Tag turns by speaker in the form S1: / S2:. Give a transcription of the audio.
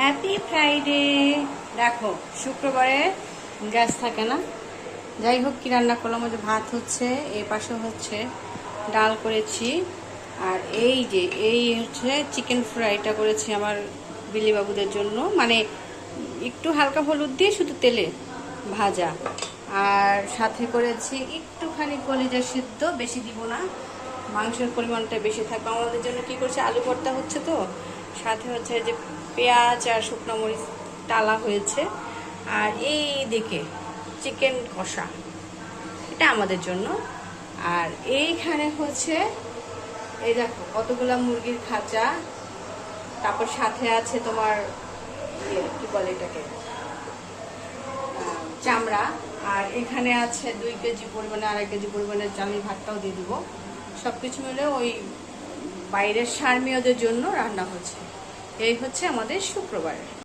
S1: Happy Friday. দেখো শুক্রবারে gas থাকে না, যাই হোক কি রান্না করলাম, ওই যে ভাত হচ্ছে, এ পাশে হচ্ছে ডাল করেছি, আর এই হচ্ছে চিকেন ফ্রাইটা করেছি আমার বিলি বাবুদের জন্য, মানে একটু হালকা হলুদ দিয়ে শুধু তেলে ভাজা, আর সাথে করেছি একটুখানি কলিজা সিদ্ধ, বেশি দিব না, মাংসের পরিমাণটা বেশি থাকবে। আমাদের জন্য কি করছে, আলু ভর্তা হচ্ছে, তো সাথে হচ্ছে যে পেঁয়াজ আর শুকনো মরিচ টালা হয়েছে, আর এই দিকে চিকেন কষা, এটা আমাদের জন্য। আর এইখানে হচ্ছে এই দেখো কতগুলা মুরগির খাঁচা, তারপর সাথে আছে তোমার কি বলে এটাকে, চামড়া, আর এখানে আছে 2 কেজি পরিমাণে, 2.5 কেজি পরিমাণে চালের ভাতটাও দিয়ে দিব। সবকিছু মিলে ওই বাইরের সারমেয়দের জন্য রান্না হচ্ছে। এই হচ্ছে আমাদের শুক্রবার।